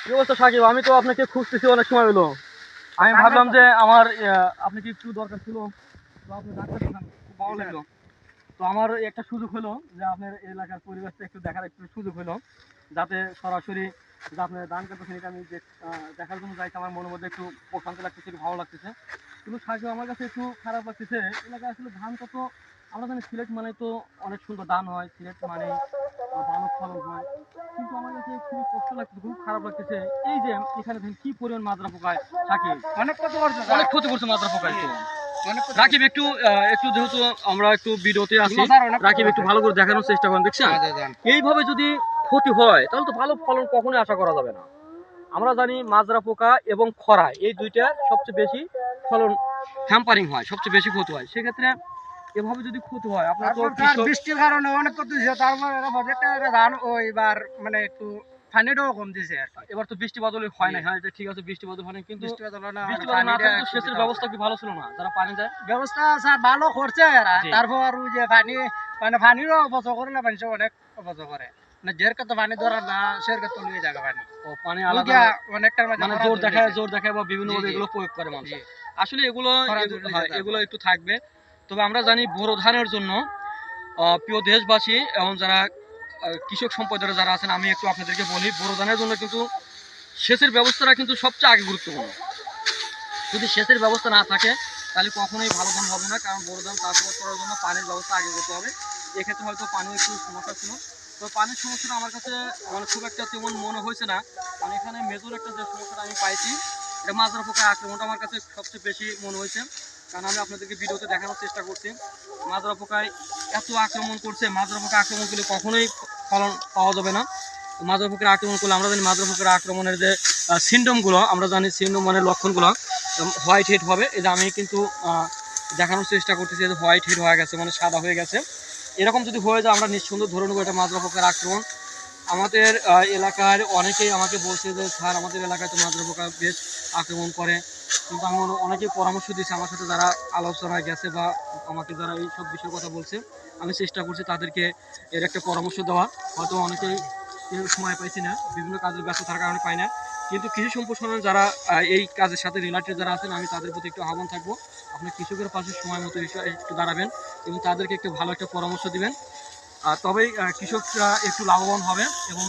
কি অবস্থা সাকিব? আমি তো আপনাকে খুঁজতেছি অনেক সময় হলো। আমি ভাবলাম যে আমার আপনি কি একটু দরকার ছিল, তো আপনি ডাক্তার দেখান, খুব ভালো লাগলো। তো আমার একটা সুযোগ হলো যে আপনার এলাকার পরিবেশটা একটু দেখার একটু সুযোগ হলো, যাতে সরাসরি যে আপনার ধান কাটতেছেন এটা আমি দেখার জন্য যাইতে আমার মনের মধ্যে একটু প্রশান্তি লাগতেছে, একটু ভালো লাগতেছে। কিন্তু সাকিব আমার কাছে একটু খারাপ লাগতেছে, এলাকায় আসলে ধান কত আমরা জানি সিলেট মানে তো অনেক সুন্দর ধান হয়, সিলেট মানে ভালো ফলন হয়, কিন্তু আমার কাছে খুবই কষ্ট লাগতেছে, খুব খারাপ লাগতেছে। এই যে এখানে দেখেন কি পরিমাণ মাজরা পোকায় থাকে, অনেক ক্ষতি করছে, অনেক ক্ষতি করছে মাজরা পোকায়। তো রাকিব একটু একটু যেহেতু আমরা একটু ভিডিওতে আছি, রাকিব একটু ভালো করে দেখানোর চেষ্টা করেন। দেখছেন এইভাবে যদি ক্ষতি হয় তাহলে তো ভালো ফলন কখনোই আশা করা যাবে না। আমরা জানি মাজরা পোকা এবং খরা এই দুইটা সবচেয়ে বেশি ফলন হ্যাম্পারিং হয়, সবচেয়ে বেশি ক্ষতি হয়। সেক্ষেত্রে এভাবে যদি ক্ষতি হয় আপনার তো বৃষ্টির কারণে অনেক ক্ষতি হয়েছে, তারপর ধান এবার মানে একটু পানিটাও কম দিছে। এবার তো বৃষ্টি বাদল হয় না, হ্যাঁ এটা ঠিক আছে, বৃষ্টি বাদল হয় না, কিন্তু বৃষ্টি বাদল না থাকলে তো সেচের ব্যবস্থা কি ভালো ছিল না? যারা পানি দেয় ব্যবস্থা স্যার ভালো করছে এরা, তারপর ওই যে পানি মানে পানিরও অপচয় করে না, পানি অনেক অপচয় করে মানে যে কত পানি ধরা না সে কত নিয়ে জায়গা পানি ও পানি আলাদা অনেকটার মানে জোর দেখায় বা বিভিন্ন ভাবে এগুলো প্রয়োগ করে মানুষ। আসলে এগুলো এগুলো একটু থাকবে। তবে আমরা জানি বোরো ধানের জন্য প্রিয় দেশবাসী এবং যারা কৃষক সম্প্রদায়ের যারা আছেন, আমি একটু আপনাদেরকে বলি, বোরো ধানের জন্য কিন্তু সেচের ব্যবস্থাটা কিন্তু সবচেয়ে আগে গুরুত্বপূর্ণ। যদি সেচের ব্যবস্থা না থাকে তাহলে কখনোই ভালো ধান হবে না, কারণ বোরো ধান চাষাবাদ করার জন্য পানির ব্যবস্থা আগে করতে হবে। এক্ষেত্রে হয়তো পানির একটু সমস্যা ছিল, তো পানির সমস্যাটা আমার কাছে মানে খুব একটা তেমন মনে হয়েছে না। মানে এখানে মেজর একটা যে সমস্যাটা আমি পাইছি, এটা মাজরা পোকার আক্রমণটা আমার কাছে সবচেয়ে বেশি মনে হয়েছে, কারণ আমি আপনাদেরকে ভিডিওতে দেখানোর চেষ্টা করছি। মাজরা পোকায় এত আক্রমণ করছে, মাজরা পোকা আক্রমণ করলে কখনোই ফলন পাওয়া যাবে না। মাজরা পোকার আক্রমণ করলে আমরা জানি মাজরা পোকার আক্রমণের যে সিমটমগুলো, আমরা জানি সিমটম মানে লক্ষণগুলো হোয়াইট হেড হবে। এই যে আমি কিন্তু দেখানোর চেষ্টা করতেছি যে হোয়াইট হেড হয়ে গেছে, মানে সাদা হয়ে গেছে। এরকম যদি হয়ে যায় আমরা নিঃসন্দেহে ধরে নেবো এটা মাজরা পোকার আক্রমণ। আমাদের এলাকার অনেকেই আমাকে বলছে যে স্যার আমাদের এলাকায় তো মাজরা পোকা বেশ আক্রমণ করে, কিন্তু আমি অনেকেই পরামর্শ দিচ্ছি আমার সাথে যারা আলোচনায় গেছে বা আমাকে যারা এই সব বিষয়ের কথা বলছে, আমি চেষ্টা করছি তাদেরকে এর একটা পরামর্শ দেওয়া। হয়তো অনেকেই সময় পাইছি না, বিভিন্ন কাজে ব্যস্ত থাকার কারণে পাই না, কিন্তু কৃষি সম্প্রসারণ যারা এই কাজের সাথে রিলেটেড যারা আছেন, আমি তাদের প্রতি একটু আহ্বান থাকবো, আপনার কৃষকের পাশে সময় মতো একটু দাঁড়াবেন এবং তাদেরকে একটু ভালো একটা পরামর্শ দিবেন। তবেই কৃষকরা একটু লাভবান হবে এবং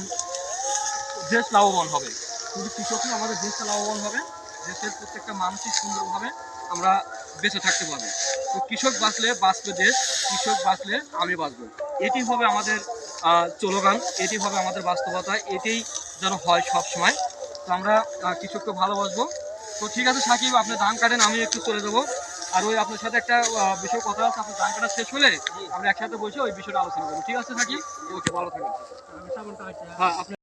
দেশ লাভবান হবে। কিন্তু কৃষকই আমাদের দেশটা লাভবান হবে, দেশের প্রত্যেকটা মানুষই সুন্দরভাবে আমরা বেঁচে থাকতে পারবো। তো কৃষক বাঁচলে বাঁচবে দেশ, কৃষক বাঁচলে আমি বাঁচবো, এটি হবে আমাদের স্লোগান, এটি হবে আমাদের বাস্তবতা, এটাই যেন হয় সব সময়। তো আমরা কৃষককে ভালোবাসবো। তো ঠিক আছে সাকিব, আপনি ধান কাটেন, আমি একটু চলে যাবো। আর ওই আপনার সাথে একটা বিষয় কথা আছে, আপনার ধান কাটা শেষ হলে আমরা একসাথে বসে ওই বিষয়টা আলোচনা করবো। ঠিক আছে সাকিব? ওকে, ভালো থাকবেন। হ্যাঁ আপনি